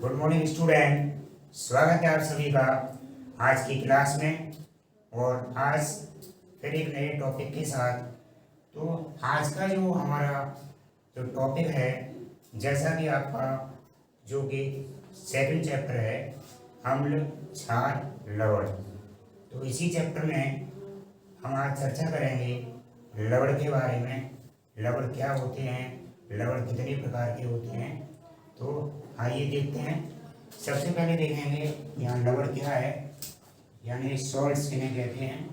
Good morning student, स्वागत है आप सभी का आज की क्लास में। और आज फिर एक नए टॉपिक के साथ। तो आज का जो हमारा जो टॉपिक है, जैसा कि आपका जो कि सेकंड चैप्टर है, अम्ल क्षार लवण। तो इसी चैप्टर में हम आज चर्चा करेंगे लवण के बारे में। लवण क्या होते हैं, लवण कितने प्रकार के होते हैं। तो आइए देखते हैं। सबसे पहले देखेंगे यहाँ लवण क्या है, यानी सॉल्ट्स किन्हें कहते हैं।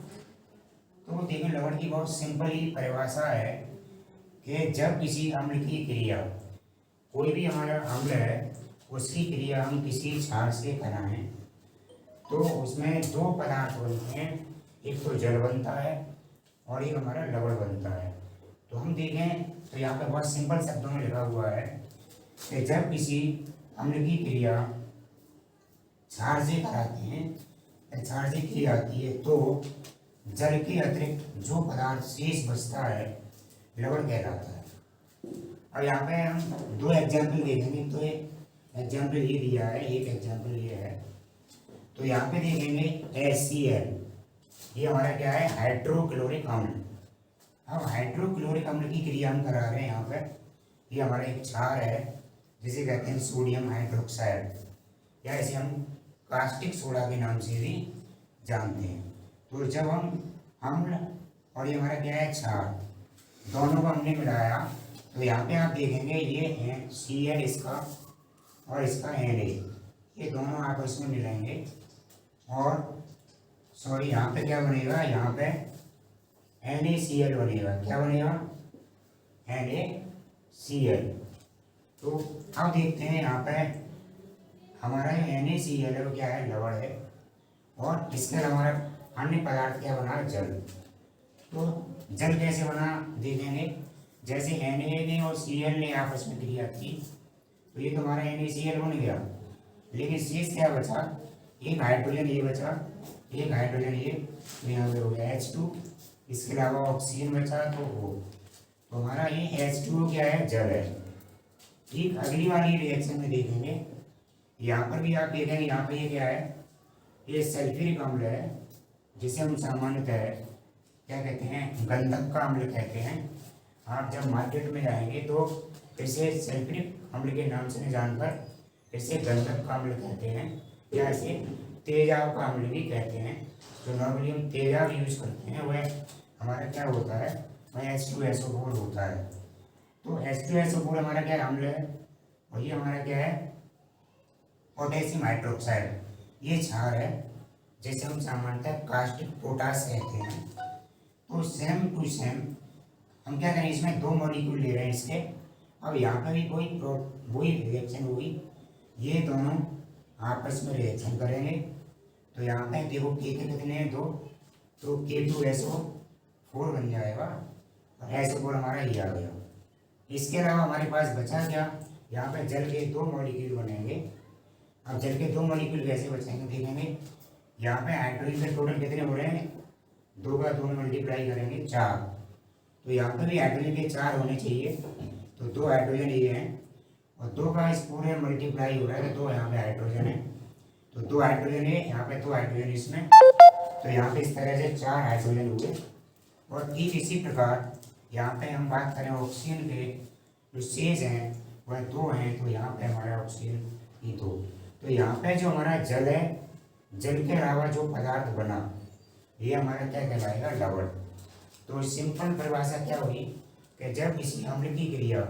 तो देखें, लवण की बहुत सिंपल ही परिभाषा है कि जब किसी अम्ल की क्रिया, कोई भी हमारा अम्ल है, उसकी क्रिया हम किसी क्षार से कराएं तो उसमें दो पदार्थ बनते हैं। एक तो जल बनता है और एक हमारा लवण बनता है। तो हम देखें तो यहाँ पे बहुत सिंपल शब्दों में लिखा हुआ है कि जब किसी अम्ल की क्रिया क्षार से कराते हैं, क्षार से की जाती है, तो जल के अतिरिक्त जो पदार्थ शेष बचता है लवण कहलाता है। और यहाँ पे हम दो एग्जाम्पल देखेंगे। तो एक एग्जाम्पल ये दिया है, एक एग्जाम्पल ये है। तो यहाँ पे देखेंगे HCl, ये हमारा क्या है, हाइड्रोक्लोरिक अम्ल। अब हाइड्रोक्लोरिक अम्ल की क्रिया हम करा रहे हैं यहाँ पे। ये हमारा एक क्षार है जिसे कहते हैं सोडियम हाइड्रोक्साइड, या इसे हम कास्टिक सोडा के नाम से भी जानते हैं। तो जब हम अम्ल और ये हमारा क्या है क्षार, दोनों को हमने मिलाया, तो यहाँ पे आप देखेंगे ये है Cl इसका और इसका Na, ये दोनों आपस में मिलेंगे और सॉरी यहाँ पे क्या बनेगा, यहाँ पे NaCl बनेगा। क्या बनेगा, NaCl। तो अब देखते हैं यहाँ पे हमारा NaCl है वो क्या है, लवण है। और इसके हमारा अन्य पदार्थ क्या बना, जल। तो जल कैसे बना देखेंगे। जैसे Na ने और Cl ने आपस में क्रिया की, तो ये तो हमारा NaCl बन गया, लेकिन शेष क्या बचा, एक हाइड्रोजन ये बचा, एक हाइड्रोजन ये, तो यहाँ पे हो गया H2। इसके अलावा ऑक्सीजन बचा तो O। तो हमारा ये H2O क्या है, जल है। ठीक अगली वाली रिएक्शन में देखेंगे, यहाँ पर भी आप देखेंगे, यहाँ पे ये क्या है, ये सल्फ्यूरिक अम्ल है, जिसे हम सामान्यतः क्या कहते हैं, गंधक का अम्ल कहते हैं। आप जब मार्केट में जाएंगे तो इसे सल्फ्यूरिक अम्ल के नाम से न जानकर इसे गंधक का अम्ल कहते हैं, या इसे तेजाब का अम्ल भी कहते हैं। जो नॉर्मली हम तेजाब यूज करते हैं वह हमारा क्या होता है, वह H2SO4 होता है। तो H2SO4 हमारा क्या अम्ल है, और ये हमारा क्या है, पोटेशियम हाइड्रोक्साइड, ये क्षार है जिसे हम सामान्यतः कास्टिक पोटास कहते हैं। तो सेम टू सेम हम क्या करें, इसमें दो मॉलिक्यूल ले रहे हैं इसके। अब यहाँ पर भी वही रिएक्शन होगी, ये दोनों आपस में रिएक्शन करेंगे। तो यहाँ पे देखो के कितने हैं, दो, तो K2SO4 बन जाएगा और SO4 हमारा ये आ गया। इसके अलावा हमारे पास बचा क्या, यहाँ पे जल के दो मॉलिक्यूल बनेंगे। अब जल के दो मॉलिक्यूल कैसे बचेंगे देखेंगे। यहाँ पे हाइड्रोजन के टोटल कितने हो रहे हैं, दो का दो मल्टीप्लाई करेंगे 4। तो यहाँ पे भी हाइड्रोजन के 4 होने चाहिए, तो दो हाइड्रोजन ये हैं, और दो का इस पूरे मल्टीप्लाई हो रहा है, तो दो यहाँ पे हाइड्रोजन है, तो दो हाइड्रोजन है यहाँ पे, दो हाइड्रोजन इसमें, तो यहाँ पे इस तरह से 4 हाइड्रोजन हुए। और ठीक इसी प्रकार यहाँ पे हम बात करें ऑक्सीजन के, जो शेष हैं वह 2 हैं, तो यहाँ पे हमारा ऑक्सीजन ही 2। तो यहाँ पे जो हमारा जल है, जल के अलावा जो पदार्थ बना, ये हमारा क्या कहलाएगा, लवण। तो सिंपल परिभाषा क्या हुई कि जब किसी अम्ल की क्रिया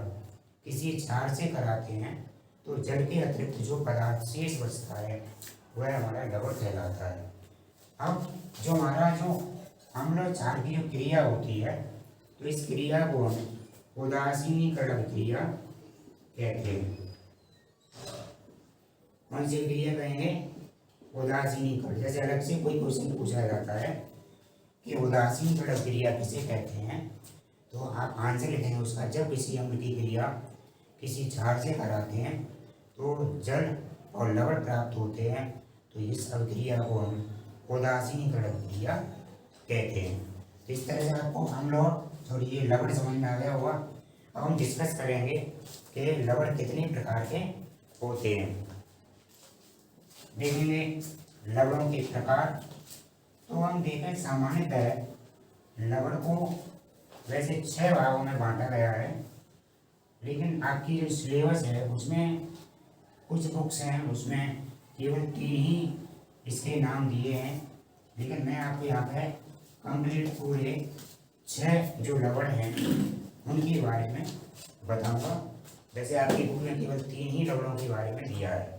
किसी क्षार से कराते हैं, तो जल के अतिरिक्त जो पदार्थ शेष बचता है वह हमारा लवण कहलाता है। अब जो हमारा जो अम्ल क्षार की जो क्रिया होती है, तो इस क्रिया को हम उदासीनीकरण क्रिया कहते हैं। कौन सी क्रिया कहेंगे, उदासीनीकरण। जैसे अलग से कोई क्वेश्चन पूछा जाता है कि उदासीनीकरण क्रिया किसे कहते हैं, तो आप आंसर लिखेंगे उसका। जब किसी अम्ल की क्रिया किसी क्षार से कराते हैं तो जल और लवण प्राप्त होते हैं, तो इस अभिक्रिया को हम उदासीनीकरण क्रिया कहते हैं। तो इस तरह से आपको अम्ल और थोड़ी ये लवण समझ में आ गया होगा। अब हम डिस्कस करेंगे कि लवण कितने प्रकार के होते हैं। देखेंगे लवणों के प्रकार। तो हम देखें सामान्यतः लवण को वैसे 6 भागों में बांटा गया है, लेकिन आपकी जो सिलेबस है उसमें कुछ बुक्स हैं उसमें केवल 3 ही इसके नाम दिए हैं, लेकिन मैं आपको यहाँ पे कंप्लीट पूरे 6 जो लवण हैं उनके बारे में बताऊंगा। जैसे आपकी बुक में केवल 3 ही लवणों के बारे में दिया है,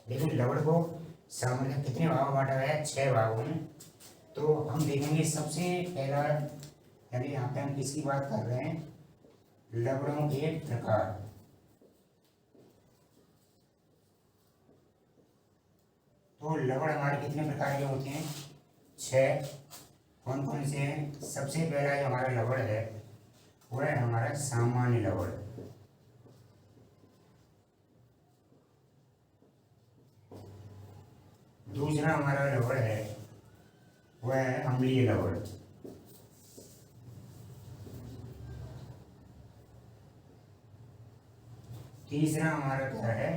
लेकिन लवण को सामान्य कितने भागों में बांटा गया है? 6 भागों में। तो हम देखेंगे सबसे पहला, यानी यहाँ पे हम किसकी बात कर रहे हैं? लवणों के प्रकार। तो लवण हमारे कितने प्रकार के होते हैं? 6। कौन कौन से हैं? सबसे पहला जो हमारा लवण है वह है हमारा सामान्य लवण। दूसरा हमारा लवण है वह है अम्लीय लवण। तीसरा हमारा क्या है?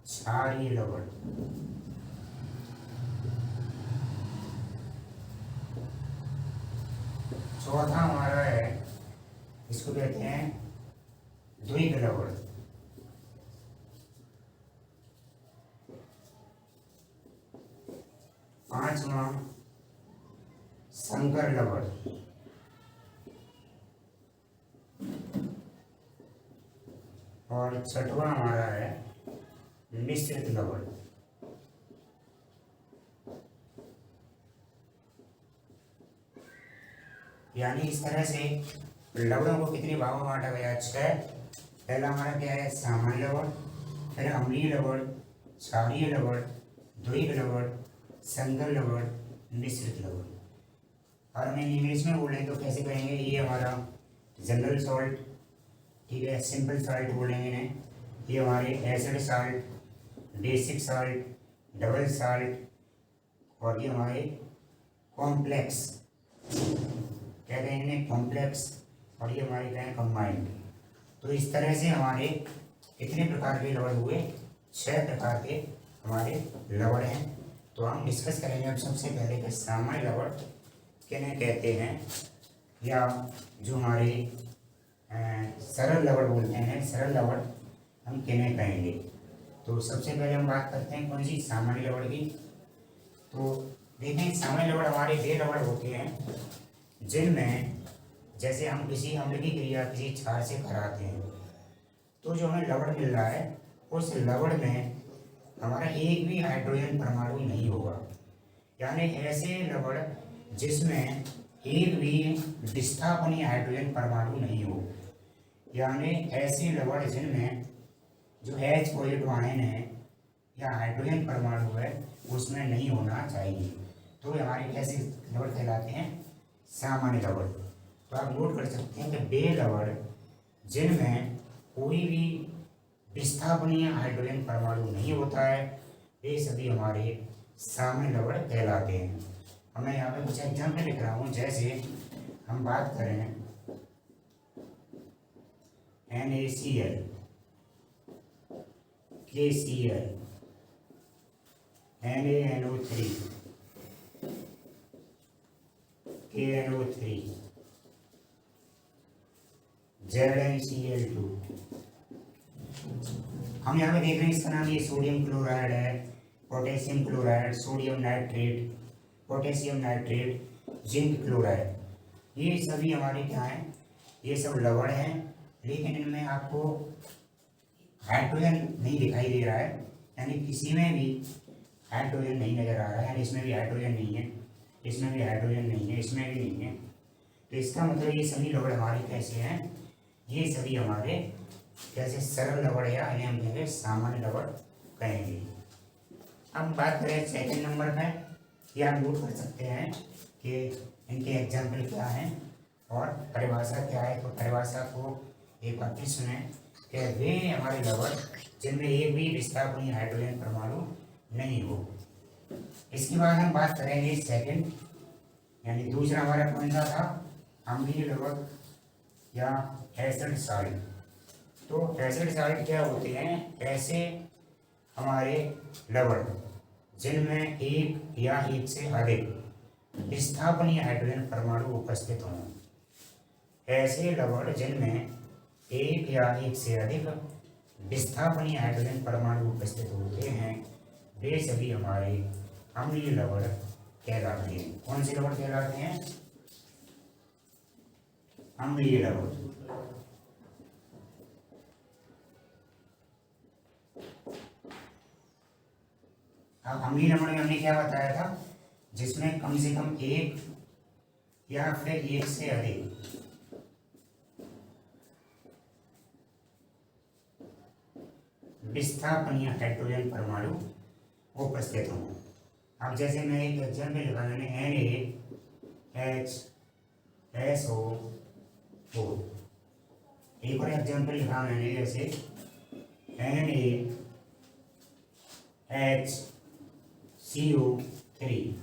क्षारीय लवण। चौथा हमारा है, इसको कहते हैं द्विग लवण। पांचवा संकर लवण। और छठवां हमारा है मिश्रित लवण। यानी इस तरह से लवणों को कितने भागों में बांटा गया? 6। पहला हमारा क्या है? सामान्य लवण, फिर अम्लीय लवण, क्षारीय लवण, द्विग लवण, संकर लवण, मिश्रित लवण। और हमें इंग्लिश में बोलें तो कैसे कहेंगे? ये हमारा जनरल सॉल्ट, ठीक है, सिंपल सॉल्ट बोलेंगे इन्हें। ये हमारे acid salt, basic salt, double salt, और ये हमारे कॉम्प्लेक्स, क्या कहेंगे? कॉम्प्लेक्स। और ये हमारे क्या है? कंबाइंड। तो इस तरह से हमारे कितने प्रकार के लवण हुए? 6 प्रकार के हमारे लवण हैं। तो हम डिस्कस करेंगे अब सबसे पहले कि सामान्य लवण किन्हें कहते हैं, या जो हमारे सरल लवण बोलते हैं, सरल लवण हम किन्हें कहेंगे। तो सबसे पहले हम बात करते हैं कौन सी? सामान्य लवण की। तो देखें सामान्य लवण हमारे वे लवण होते हैं जिनमें, जैसे हम किसी अम्ल की क्रिया किसी क्षार से कराते हैं, तो जो हमें लवण मिल रहा है उस लवण में हमारा एक भी हाइड्रोजन परमाणु नहीं होगा। यानी ऐसे लवण जिसमें एक भी विस्थापनीय हाइड्रोजन परमाणु नहीं हो, यानी ऐसे लवण जिनमें जो H पॉजिटिव आयन है या हाइड्रोजन परमाणु है उसमें नहीं होना चाहिए, तो हमारे कैसे लवण कहलाते हैं? सामान्य लवण। तो आप नोट कर सकते हैं कि वे लवण जिनमें कोई भी विस्थापनीय हाइड्रोजन परमाणु नहीं होता है वे सभी हमारे सामान्य लवण कहलाते हैं। और मैं यहाँ पे कुछ एग्जाम्पल लिख रहा हूँ। जैसे हम बात करें NaCl, KCl, NaNO3, KNO3, ZnCl2। हम यहाँ पे देख रहे हैं इसका नाम, ये सोडियम क्लोराइड है, potassium chloride, sodium nitrate, potassium nitrate, zinc chloride, ये सभी हमारे क्या हैं? ये सब लवण हैं, लेकिन इनमें आपको हाइड्रोजन नहीं दिखाई दे रहा है, यानी किसी में भी हाइड्रोजन नहीं नजर आ रहा है। यानी इसमें भी हाइड्रोजन नहीं है, इसमें भी हाइड्रोजन नहीं है, इसमें भी नहीं है। तो इसका मतलब ये सभी लवण हमारे कैसे हैं? ये सभी हमारे कैसे सरल लवण, या इन्हें हम कहेंगे सामान्य लवण कहेंगे। अब बात करें सेकंड नंबर पे, या हम नोट कर सकते हैं कि इनके एग्जाम्पल क्या हैं और परिभाषा क्या है। तो परिभाषा को एक बार फिर सुने कि वे हमारे लवण जिनमें एक भी विस्थापनीय हाइड्रोजन परमाणु नहीं हो। इसके बाद हम बात करेंगे सेकंड, यानी दूसरा हमारा कौन सा था? अम्लीय लवण या एसिड सॉल्ट। तो एसिड सॉल्ट क्या होते हैं? ऐसे हमारे लवण जिनमें एक या एक से अधिक विस्थापनीय हाइड्रोजन परमाणु उपस्थित हों। ऐसे लवण जिनमें एक या एक से अधिक विस्थापनीय हाइड्रोजन परमाणु उपस्थित होते हैं वे सभी हमारे अम्लीय लवण कहलाते हैं। कौन से लवण कहलाते हैं? अम्लीय लवण। अब अम्लीय लवण में हमने क्या बताया था? जिसमें कम से कम एक या फिर एक से अधिक विस्थापनीय हाइड्रोजन परमाणु उपस्थित हों। अब जैसे मैं एक एग्जाम्पल लिखा, मैंने NaHSO4। एक और एग्जाम्पल लिखा मैंने, जैसे NaHCO3,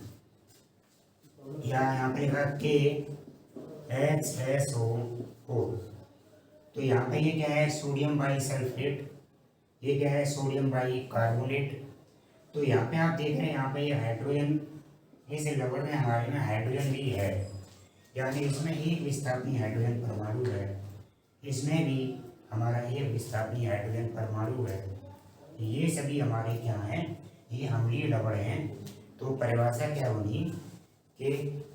या यहाँ पे लिखा KHSO4। तो यहाँ पे ये क्या है? सोडियम बाईसल्फेट। ये क्या है? Sodium bicarbonate. तो यहाँ पे आप देख रहे हैं, यहाँ पे ये हाइड्रोजन, इस लवण में हमारे में हाइड्रोजन भी है, यानी इसमें एक विस्थापनीय हाइड्रोजन परमाणु है, इसमें भी हमारा एक विस्थापनीय हाइड्रोजन परमाणु है। ये सभी हमारे क्या हैं? ये अम्लीय लवण हैं। तो परिभाषा क्या होगी कि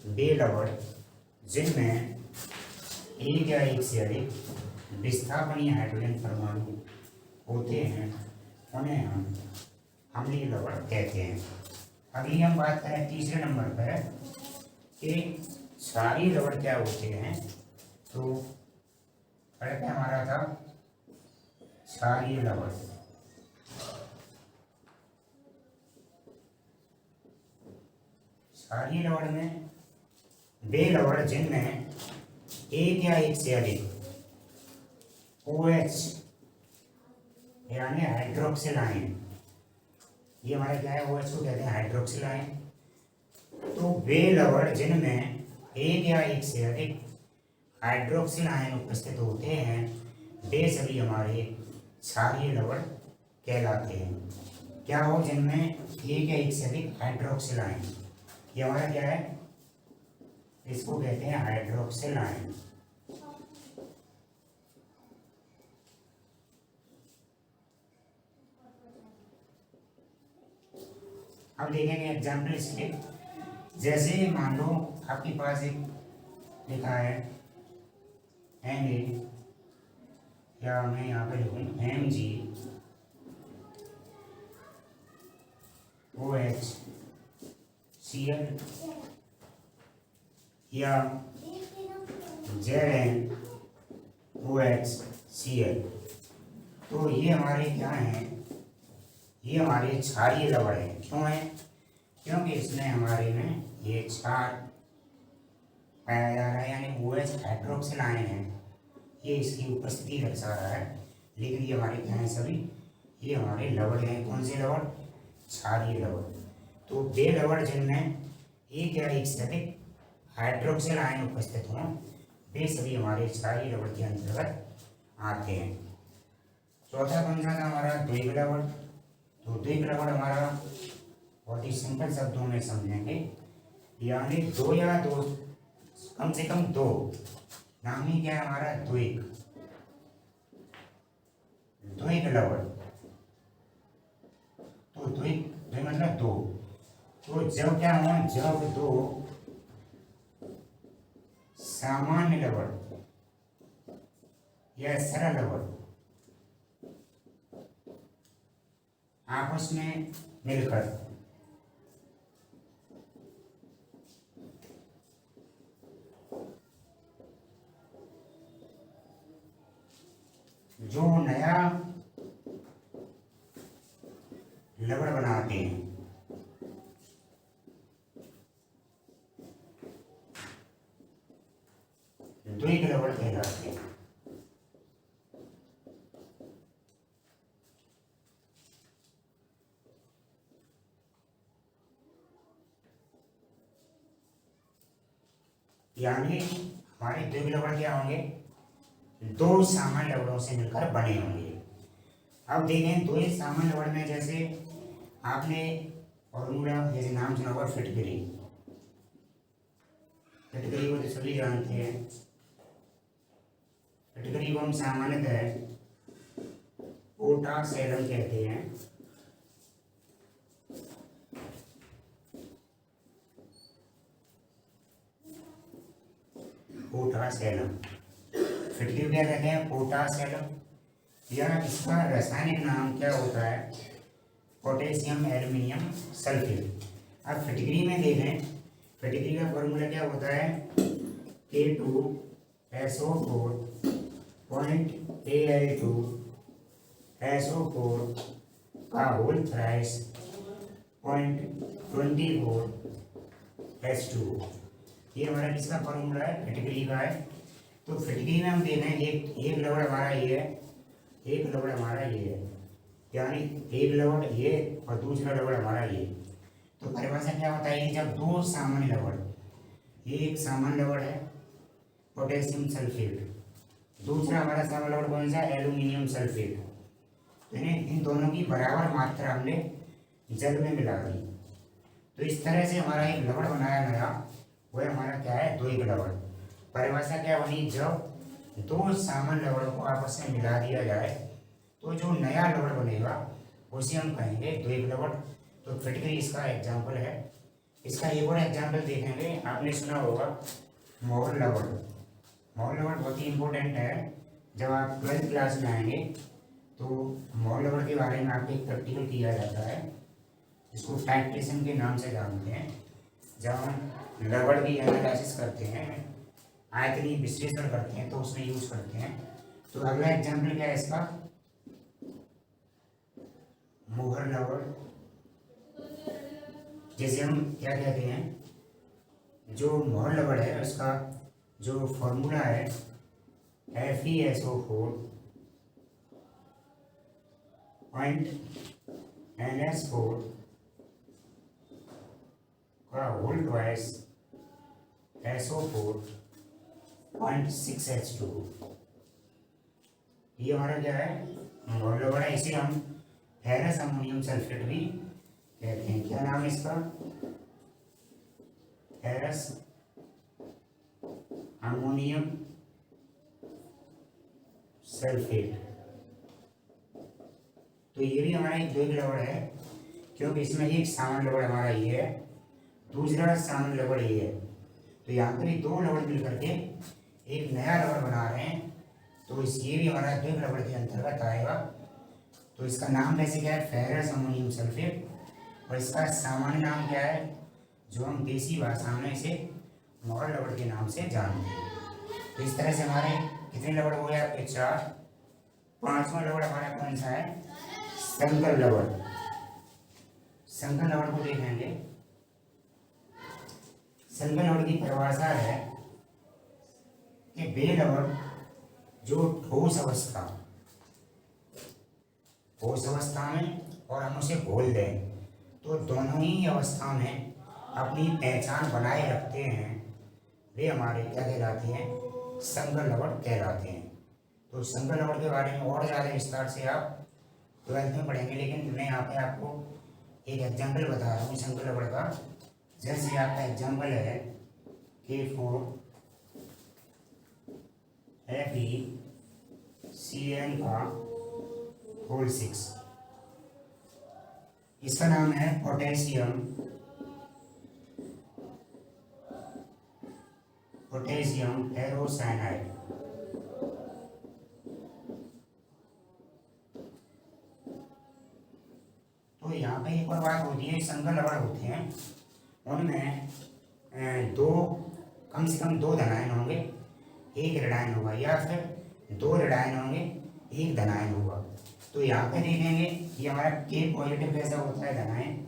वे लवण जिनमें एक या एक से अधिक विस्थापनीय हाइड्रोजन परमाणु होते हैं उन्हें हम अम्लीय लवण कहते हैं। अगली हम बात करें तीसरे नंबर पर कि क्षारीय लवण क्या होते हैं। तो पहले हमारा था क्षारीय लवण। क्षारीय लवण में वे लवण जिनमें एक या एक से अधिक OH यानी हाइड्रोक्सिल आयन, ये हमारा क्या है? OH को कहते हैं हाइड्रोक्सिल आयन। तो वे लवण जिनमें एक या एक से अधिक हाइड्रोक्सिल आयन उपस्थित होते हैं वे सभी हमारे क्षारीय लवण कहलाते हैं। क्या हो? जिनमें एक या एक से अधिक हाइड्रोक्सिल आयन, ये हमारा क्या है? इसको कहते हैं हाइड्रोक्सिल आयन। अब देखेंगे एग्जाम्पल इसके। जैसे मान लो आपके पास एक लिखा है Na, या मैं यहाँ पे लिखूँ MgOHCl या ZnOHCl। तो ये हमारे क्या हैं? ये हमारे क्षारीय लवण है। क्यों है? क्योंकि इसमें हमारे में ये क्षार पाया जा रहा है, यानी OH हाइड्रोक्सिल आयन है, ये इसकी उपस्थिति दर्शा रहा है। लेकिन ये हमारे क्या हैं? सभी ये हमारे लवण हैं। कौन से लवण? क्षारीय लवण। तो वे लवण जिनमें एक या एक से अधिक हाइड्रोक्सिल आयन उपस्थित हों वे सभी हमारे क्षारीय लवण के अंतर्गत आते हैं। चौथा कौन सा था हमारा? द्विग लवण। तो द्विग लवण हमारा बहुत ही सिंपल शब्दों में समझेंगे, यानी दो या दो कम से कम दो नाम ही क्या है हमारा? द्विग। द्विग लवण। तो द्विग मतलब दो। तो जब क्या हो? जब दो सामान्य लवण या सरल लवण आपस में मिलकर जो नया लवण बनाते हैं द्विग लवण कहलाते हैं। यानी हमारे द्विग लवण क्या होंगे? दो सामान्य लवणों से मिलकर बने होंगे। अब देखें दो सामान्य लवण में जैसे आपने फॉर्मूला जैसे नाम सुना होगा फिटकरी, फिटकरी को तो सभी जानते हैं। फिटकरी को हम सामान्यतः पोटासेलम कहते हैं। पोटासेलम, फिटकरी क्या कहते हैं? पोटासेलम। या इसका रासायनिक नाम क्या होता है? Potassium aluminium sulphate. अब फिटकरी में देखें, फिटकरी का फॉर्मूला क्या होता है? K2SO4 Al2SO4 का होल थ्राइस 0.24H2। ये हमारा किसका फॉर्मूला है? फिटकरी का है। तो फिटकरी में हम देखें, एक लवड़ हमारा ये है, एक लवड़ हमारा ये है, यानी एक लवड़ ये और दूसरा लवड़ हमारा ये। तो परिभाषा क्या होता है? जब दो सामान्य लवड़, ये एक सामान्य लवड़ है पोटेशियम सल्फेट, दूसरा हमारा सामान्य लवड़ कौन सा? Aluminium sulphate. तो इन दोनों की बराबर मात्रा हमने जल में मिला दी। तो इस तरह से हमारा एक लवड़ बनाया गया, वह हमारा क्या है? द्वैत लवड़। परिभाषा क्या बनी? जब दो सामान्य लवड़ों को आपस में मिला दिया जाए तो जो नया लवड़ बनेगा उसे हम कहेंगे द्वैत लवड़। तो फिटकरी इसका एग्जाम्पल है। इसका एक और एग्जाम्पल देखेंगे, आपने सुना होगा मोहर लवड़। मोहर लवड़ बहुत ही इंपॉर्टेंट है। जब आप 12th क्लास में आएंगे तो मोहर लवड़ के बारे में आपको एक प्रैक्टिकल किया जाता है, जिसको टाइट्रेशन के नाम से जानते हैं। जब हम लवड़ की एनालिसिस करते हैं, आयतनीय विश्लेषण करते हैं, तो उसमें यूज करते हैं। तो अगला एग्जाम्पल क्या है इसका? मोहर लवड़। जैसे हम क्या कहते हैं, जो मोहर लवड़ है उसका जो फॉर्मूला है FeSO4.NS4 का होल ट्वाइस SO4.6H2। ये हमारा क्या है? मोहर लवड़ है। इसे हम फेरस अमोनियम सल्फेट भी कहते हैं। क्या नाम है इसका? Ferrous ammonium sulphate. तो ये भी हमारा एक द्वैत लवड़ है, क्योंकि इसमें एक सामान्य लवड़ हमारा ये है, दूसरा सामान्य लवड़ ये है। तो यहाँ पर दो लवड़ मिलकर के एक नया लवड़ बना रहे हैं, तो ये भी हमारा द्वैत लवड़ के अंतर्गत आएगा। तो इसका नाम वैसे क्या है? Ferrous ammonium sulphate. और इसका सामान्य नाम क्या है, जो हम देसी भाषा में इसे मोहर लवड़ के नाम से जानते हैं। तो इस तरह से हमारे कितने लवड़ हो गए आपके? 4। पांचवा लवड़ हमारा कौन सा है? संकर लवड़। संकर लवड़ को देखेंगे। संकर लवड़ की परिभाषा है कि वे लवड़ जो ठोस अवस्था में और हम उसे घोल दें, तो दोनों ही अवस्था में अपनी पहचान बनाए रखते हैं, वे हमारे क्या कहलाते हैं? संकर लवड़ कहलाते हैं। तो संकर लवड़ के बारे में और ज़्यादा विस्तार से आप 12th में पढ़ेंगे, लेकिन मैं यहाँ पे आपको एक एग्जाम्पल बता रहा हूँ संकर लवड़ का। जैसे आपका एग्जाम्पल है K4FeCN का होल 6। इसका नाम है पोटेशियम फेरोसाइनाइड। तो यहाँ पे एक और बात होती है, संकर लवड़ होते हैं उनमें कम से कम 2 धनायन होंगे, 1 ऋणायन होगा, या फिर 2 ऋणायन होंगे, 1 धनायन होगा। तो यहाँ पे देखेंगे ये हमारा K पॉजिटिव कैसा होता है? धनायन।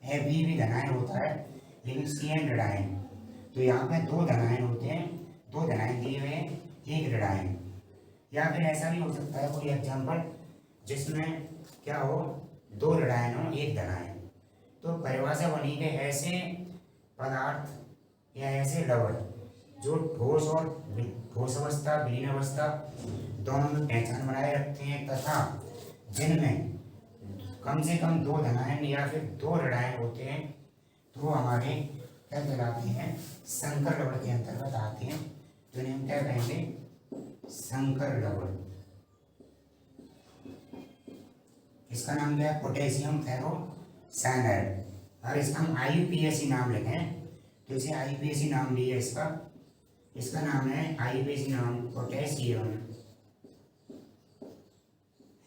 Fe भी धनायन होता है, लेकिन Cn ऋणायन। तो यहाँ पे 2 धनायन होते हैं, 2 धनायन दिए हुए हैं, 1 ऋणायन। या फिर ऐसा भी हो सकता है कोई एग्जाम्पल जिसमें क्या हो? 2 ऋणायन हो, 1 धनायन। तो परिभाषा बनी कि ऐसे पदार्थ या ऐसे लवड़ जो ठोस और ठोस अवस्था, विलीन अवस्था दोनों में पहचान बनाए रखते हैं, तथा जिनमें कम से कम 2 धनायन या फिर 2 ऋणायन होते हैं तो हमारे क्या कहलाते हैं, संकर लवण के अंतर्गत आते हैं। तो इन्हें हम क्या कहेंगे, संकर लवण। इसका नाम क्या है, पोटेशियम फेरोसाइनाइड। और इसका हम IUPAC नाम लिखें तो इसे IUPAC नाम भी है इसका। इसका नाम है IUPAC नाम potassium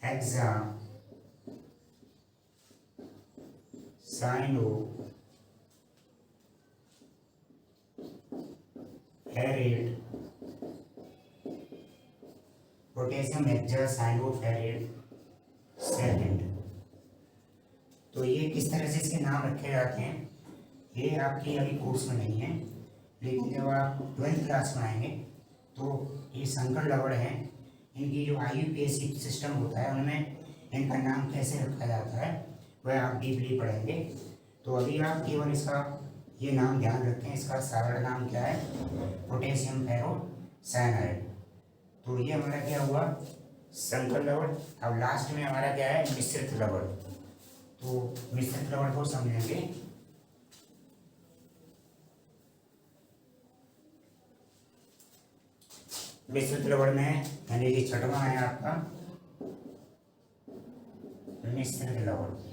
hexacyanoferrate, potassium hexacyanoferrate second. तो ये किस तरह से इसके नाम रखे जाते हैं ये आपके अभी कोर्स में नहीं है, लेकिन जब आप 12th क्लास में आएंगे तो ये संकर लवण है, इनकी जो IUPAC सिस्टम होता है उनमें इनका नाम कैसे रखा जाता है वह आप डीपली पढ़ेंगे। तो अभी आप केवल इसका ये नाम ध्यान रखें, इसका साधारण नाम क्या है, पोटेशियम फेरोसाइनाइड। तो ये हमारा क्या हुआ, संकर लवण। अब लास्ट में हमारा क्या है, मिश्रित लवण। तो मिश्रित लवण को समझेंगे। मिश्रित लवण में यानी कि छठवां है आपका मिश्रित लवण।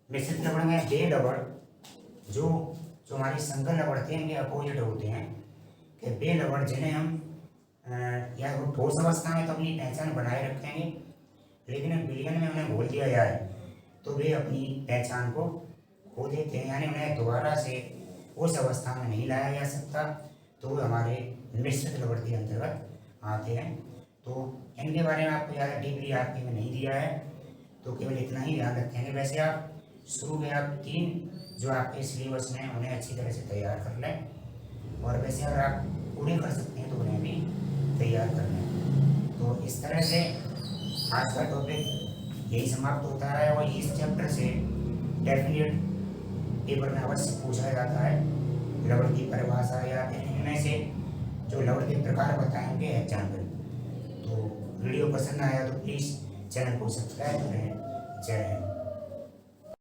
मिश्रित लवण में बे लवण जो हमारे संकर लवण थे इनके अपोजिट होते हैं कि बे लवण जिन्हें हम या वो ठोस अवस्था में तो अपनी पहचान बनाए रखेंगे, लेकिन विलयन में उन्हें घोल दिया जाए तो वे अपनी पहचान को खो देते हैं, यानी उन्हें दोबारा से उस अवस्था में नहीं लाया जा सकता। तो वो हमारे मिश्रित लवण के अंतर्गत आते हैं। तो इनके बारे में आपको ज़्यादा डीपली आपके में नहीं दिया है, तो केवल इतना ही ध्यान रखेंगे। वैसे आप शुरू में आप 3 जो आपके सिलेबस में उन्हें अच्छी तरह से तैयार कर लें, और वैसे अगर आप पूरे कर सकते हैं तो उन्हें भी तैयार कर लें। तो इस तरह से आज का टॉपिक यही समाप्त होता है। और इस चैप्टर से डेफिनेट पेपर में अवश्य पूछा जाता है लवण की परिभाषा या इनमें से जो लवण के प्रकार बताए उनके एग्जाम्पल। तो वीडियो पसंद आया तो प्लीज़ चैनल को सब्सक्राइब करें। जय हिंद।